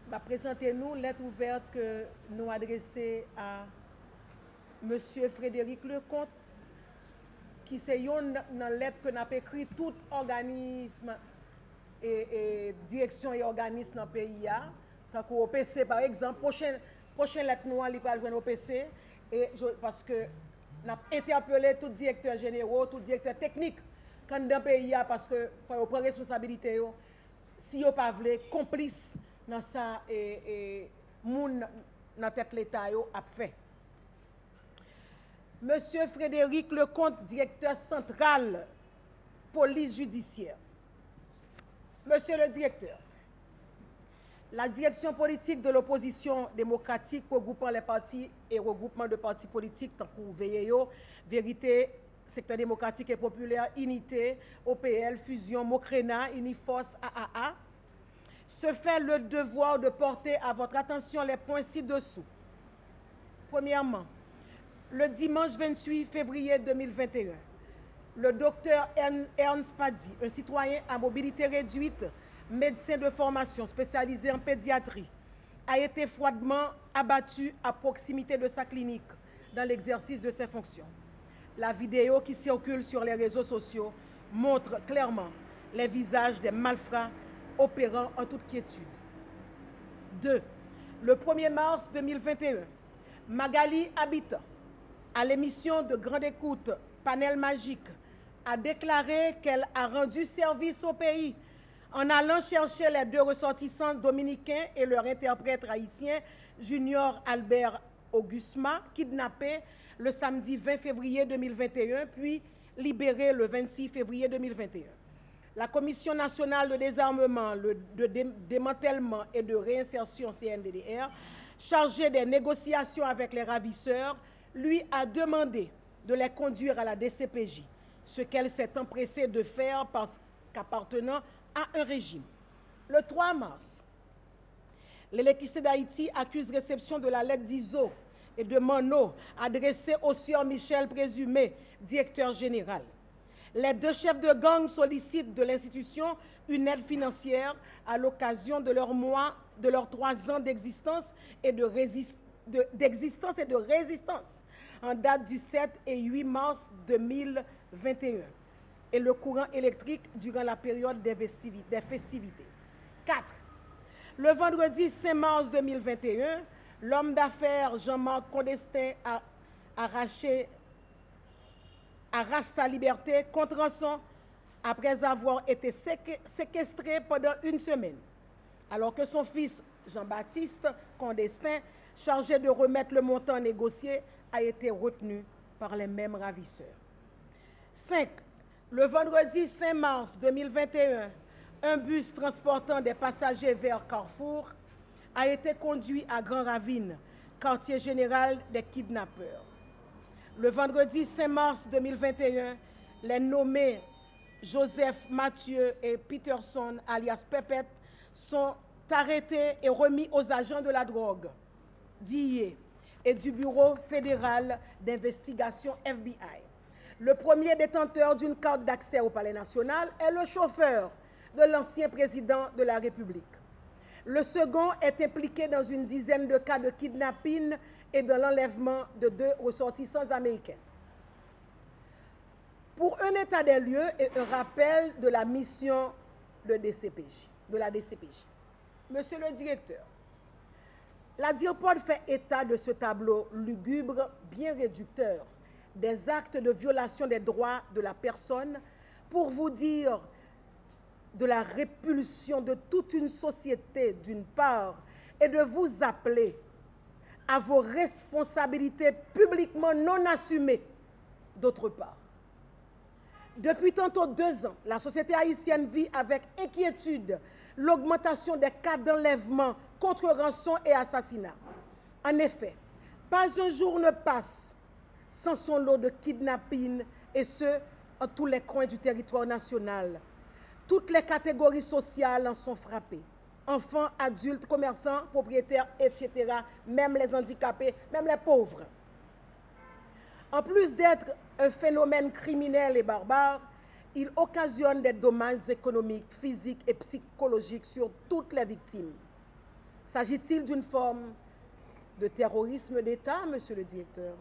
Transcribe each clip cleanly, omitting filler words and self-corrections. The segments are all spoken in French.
va présenter nous lettre ouverte que nous adressée à Monsieur Frédéric Lecomte, qui c'est une lettre que nous avons écrit tout organisme et direction et organisme dans le pays. Tant qu'au PC, par exemple, prochaine lettre nous allons joindre au PC, parce que nous avons interpellé tout directeur général, tout directeur technique quand dans le pays, parce que faut prendre responsabilité. Si vous pas voulu complice dans ça et moun dans tête l'État a fait. Monsieur Frédéric Lecomte, directeur central police judiciaire. Monsieur le directeur, la direction politique de l'opposition démocratique regroupant les partis et regroupement de partis politiques tant que VEO, Vérité, Secteur démocratique et populaire, Unité, OPL, Fusion, Mocrena, Uniforce, AAA, se fait le devoir de porter à votre attention les points ci-dessous. Premièrement, le dimanche 28 février 2021, le docteur Ernst Paddy, un citoyen à mobilité réduite, médecin de formation spécialisé en pédiatrie, a été froidement abattu à proximité de sa clinique dans l'exercice de ses fonctions. La vidéo qui circule sur les réseaux sociaux montre clairement les visages des malfrats opérant en toute quiétude. 2. Le 1er mars 2021, Magali Habitant, à l'émission de Grande Écoute Panel Magique, a déclaré qu'elle a rendu service au pays en allant chercher les 2 ressortissants dominicains et leur interprète haïtien, Junior Albert Augusma, kidnappés le samedi 20 février 2021, puis libérés le 26 février 2021. La Commission nationale de désarmement, de démantèlement et de réinsertion CNDDR, chargée des négociations avec les ravisseurs, lui a demandé de les conduire à la DCPJ, ce qu'elle s'est empressée de faire parce qu'appartenant à un régime. Le 3 mars, l'électricité d'Haïti accuse réception de la lettre d'ISO et de Monod adressée au sieur Michel Présumé, directeur général. Les 2 chefs de gang sollicitent de l'institution une aide financière à l'occasion de leurs 3 ans d'existence et de résistance en date du 7 et 8 mars 2021 et le courant électrique durant la période des festivités. 4. Le vendredi 5 mars 2021, l'homme d'affaires Jean-Marc Condestin a arraché sa liberté contre rançon après avoir été séquestré pendant 1 semaine, alors que son fils Jean-Baptiste Condestin, chargé de remettre le montant négocié, a été retenu par les mêmes ravisseurs. 5. Le vendredi 5 mars 2021, un bus transportant des passagers vers Carrefour a été conduit à Grand Ravine, quartier général des kidnappeurs. Le vendredi 5 mars 2021, les nommés Joseph Mathieu et Peterson, alias Pépette, sont arrêtés et remis aux agents de la drogue, d'IE, et du Bureau fédéral d'investigation FBI. Le premier détenteur d'une carte d'accès au Palais national est le chauffeur de l'ancien président de la République. Le second est impliqué dans une dizaine de cas de kidnapping et de l'enlèvement de 2 ressortissants américains. Pour un état des lieux et un rappel de la mission de la DCPJ. Monsieur le directeur, la DIRPOD fait état de ce tableau lugubre, bien réducteur, des actes de violation des droits de la personne pour vous dire de la répulsion de toute une société d'une part et de vous appeler à vos responsabilités publiquement non assumées d'autre part. Depuis tantôt 2 ans, la société haïtienne vit avec inquiétude l'augmentation des cas d'enlèvement, contre rançon et assassinat. En effet, pas un jour ne passe sans son lot de kidnapping, et ce, en tous les coins du territoire national. Toutes les catégories sociales en sont frappées. Enfants, adultes, commerçants, propriétaires, etc., même les handicapés, même les pauvres. En plus d'être un phénomène criminel et barbare, il occasionne des dommages économiques, physiques et psychologiques sur toutes les victimes. S'agit-il d'une forme de terrorisme d'État, monsieur le directeur?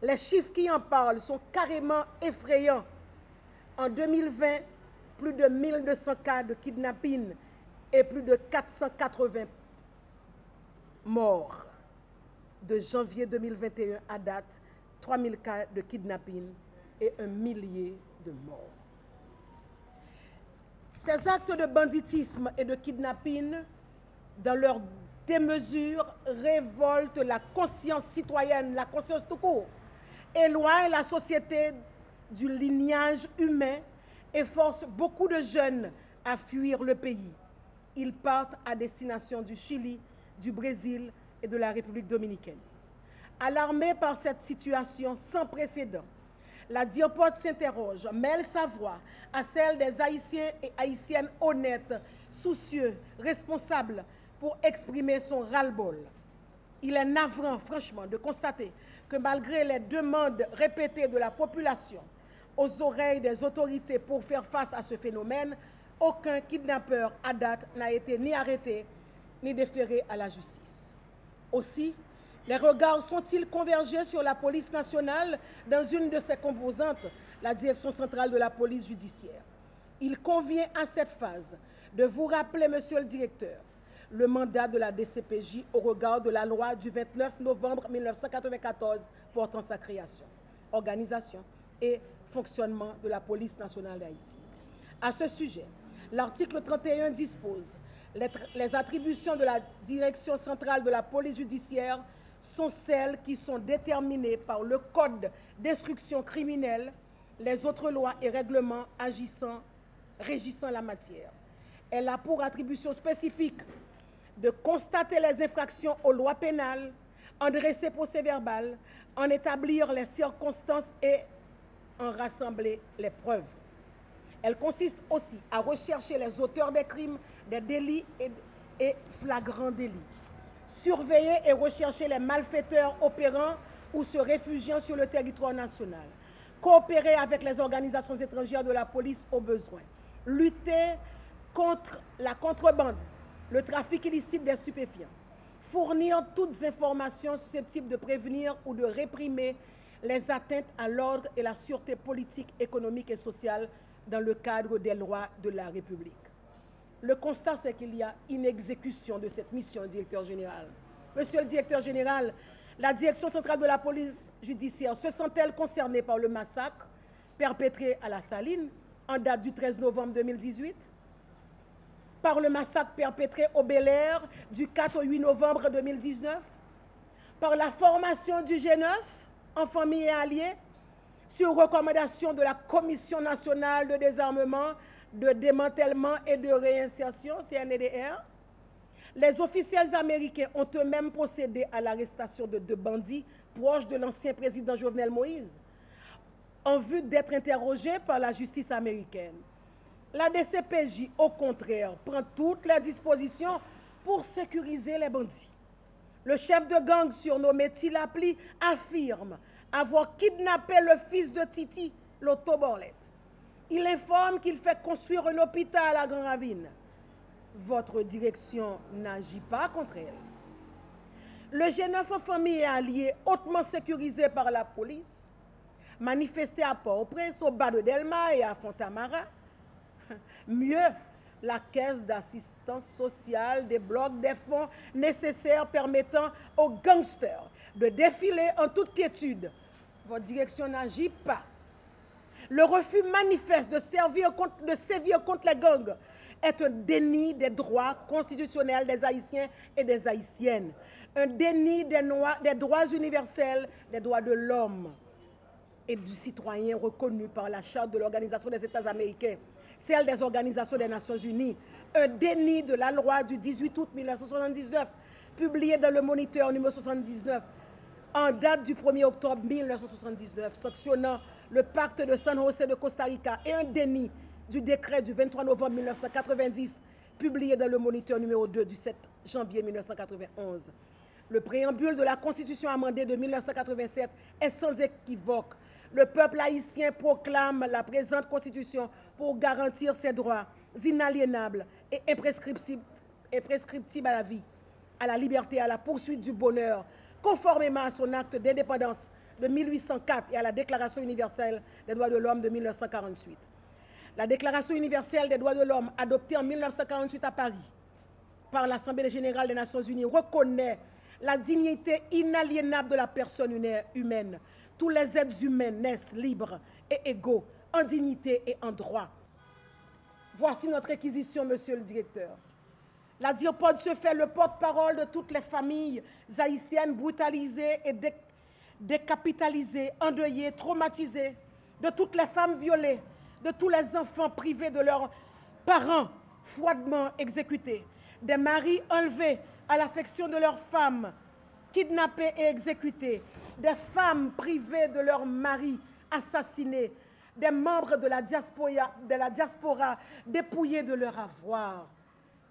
Les chiffres qui en parlent sont carrément effrayants. En 2020, plus de 1200 cas de kidnapping et plus de 480 morts. De janvier 2021 à date, 3000 cas de kidnapping et 1 millier de morts. Ces actes de banditisme et de kidnapping, dans leur démesure, révoltent la conscience citoyenne, la conscience tout court, éloignent la société du lignage humain et forcent beaucoup de jeunes à fuir le pays. Ils partent à destination du Chili, du Brésil et de la République dominicaine. Alarmée par cette situation sans précédent, la DIRPOD s'interroge, mêle sa voix à celle des Haïtiens et Haïtiennes honnêtes, soucieux, responsables, pour exprimer son ras-le-bol. Il est navrant, franchement, de constater que malgré les demandes répétées de la population aux oreilles des autorités pour faire face à ce phénomène, aucun kidnappeur à date n'a été ni arrêté ni déféré à la justice. Aussi, les regards sont-ils convergés sur la police nationale dans une de ses composantes, la direction centrale de la police judiciaire. Il convient à cette phase de vous rappeler, monsieur le directeur, le mandat de la DCPJ au regard de la loi du 29 novembre 1994 portant sa création, organisation et fonctionnement de la police nationale d'Haïti. À ce sujet, l'article 31 dispose les attributions de la direction centrale de la police judiciaire sont celles qui sont déterminées par le Code d'instruction criminelle, les autres lois et règlements régissant la matière. Elle a pour attribution spécifique de constater les infractions aux lois pénales, en dresser procès-verbal, en établir les circonstances et en rassembler les preuves. Elle consiste aussi à rechercher les auteurs des crimes, des délits et flagrants délits, surveiller et rechercher les malfaiteurs opérant ou se réfugiant sur le territoire national, coopérer avec les organisations étrangères de la police au besoin, lutter contre la contrebande, le trafic illicite des stupéfiants, fournir toutes informations susceptibles de prévenir ou de réprimer les atteintes à l'ordre et la sûreté politique, économique et sociale dans le cadre des lois de la République. Le constat, c'est qu'il y a inexécution de cette mission, directeur général. Monsieur le directeur général, la direction centrale de la police judiciaire se sent-elle concernée par le massacre perpétré à la Saline en date du 13 novembre 2018, par le massacre perpétré au Bel-Air du 4 au 8 novembre 2019, par la formation du G9 en famille et alliés, sur recommandation de la Commission nationale de désarmement, de démantèlement et de réinsertion, CNDR. Les officiels américains ont eux-mêmes procédé à l'arrestation de 2 bandits proches de l'ancien président Jovenel Moïse, en vue d'être interrogés par la justice américaine. La DCPJ, au contraire, prend toutes les dispositions pour sécuriser les bandits. Le chef de gang surnommé Tilapli affirme avoir kidnappé le fils de Titi, Lotto Borlette. Il informe qu'il fait construire un hôpital à Grand Ravine. Votre direction n'agit pas contre elle. Le G9 en famille et alliés, hautement sécurisé par la police, manifesté à Port-au-Prince, au bas de Delma et à Fontamara. Mieux, la caisse d'assistance sociale débloque des fonds nécessaires permettant aux gangsters de défiler en toute quiétude. Votre direction n'agit pas. Le refus manifeste de sévir contre les gangs est un déni des droits constitutionnels des Haïtiens et des Haïtiennes, un déni des droits universels, des droits de l'homme et du citoyen reconnus par la Charte de l'Organisation des États américains, celle des Organisations des Nations Unies, un déni de la loi du 18 août 1979, publiée dans le Moniteur numéro 79, en date du 1er octobre 1979, sanctionnant le pacte de San José de Costa Rica, et un déni du décret du 23 novembre 1990, publié dans le Moniteur numéro 2 du 7 janvier 1991. Le préambule de la Constitution amendée de 1987 est sans équivoque. Le peuple haïtien proclame la présente Constitution pour garantir ses droits inaliénables et imprescriptibles à la vie, à la liberté et à la poursuite du bonheur, conformément à son acte d'indépendance de 1804 et à la Déclaration universelle des droits de l'homme de 1948. La Déclaration universelle des droits de l'homme, adoptée en 1948 à Paris par l'Assemblée générale des Nations unies, reconnaît la dignité inaliénable de la personne humaine. Tous les êtres humains naissent libres et égaux, en dignité et en droit. Voici notre réquisition, monsieur le directeur. La DIRPOD se fait le porte-parole de toutes les familles haïtiennes brutalisées et décapitalisées, endeuillées, traumatisées, de toutes les femmes violées, de tous les enfants privés de leurs parents froidement exécutés, des maris enlevés à l'affection de leurs femmes, kidnappées et exécutées, des femmes privées de leurs maris assassinés, des membres de la diaspora dépouillés de leur avoir.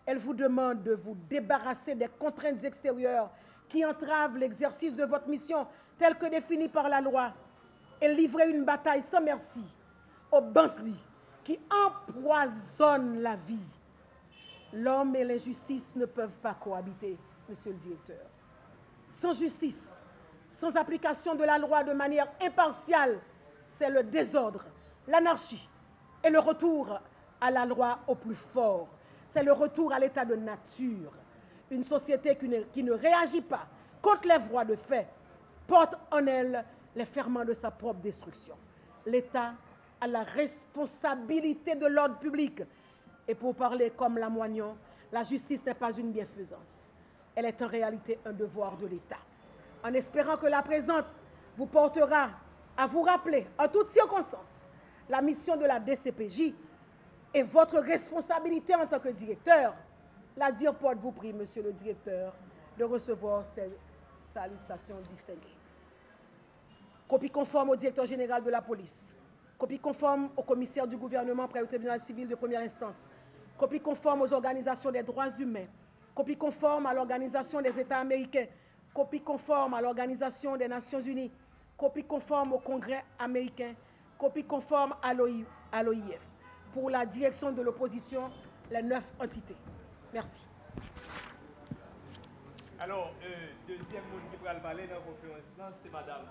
Elle vous demande de vous débarrasser des contraintes extérieures qui entravent l'exercice de votre mission telle que définie par la loi et livrer une bataille sans merci aux bandits qui empoisonnent la vie. L'homme et l'injustice ne peuvent pas cohabiter, monsieur le directeur. Sans justice, sans application de la loi de manière impartiale, c'est le désordre, l'anarchie et le retour à la loi au plus fort. C'est le retour à l'état de nature. Une société qui ne réagit pas contre les voies de fait porte en elle les ferments de sa propre destruction. L'État a la responsabilité de l'ordre public. Et pour parler comme Lamoignon, la justice n'est pas une bienfaisance. Elle est en réalité un devoir de l'État. En espérant que la présente vous portera à vous rappeler en toutes circonstances la mission de la DCPJ et votre responsabilité en tant que directeur, la DIRPOD vous prie, monsieur le directeur, de recevoir ces salutations distinguées. Copie conforme au directeur général de la police. Copie conforme au commissaire du gouvernement près au tribunal civil de première instance. Copie conforme aux organisations des droits humains. Copie conforme à l'Organisation des États américains. Copie conforme à l'Organisation des Nations unies. Copie conforme au Congrès américain. Copie conforme à l'OIF. Pour la direction de l'opposition, les 9 entités. Merci. Alors, deuxième monde qui va parler dans la conférence, c'est Mme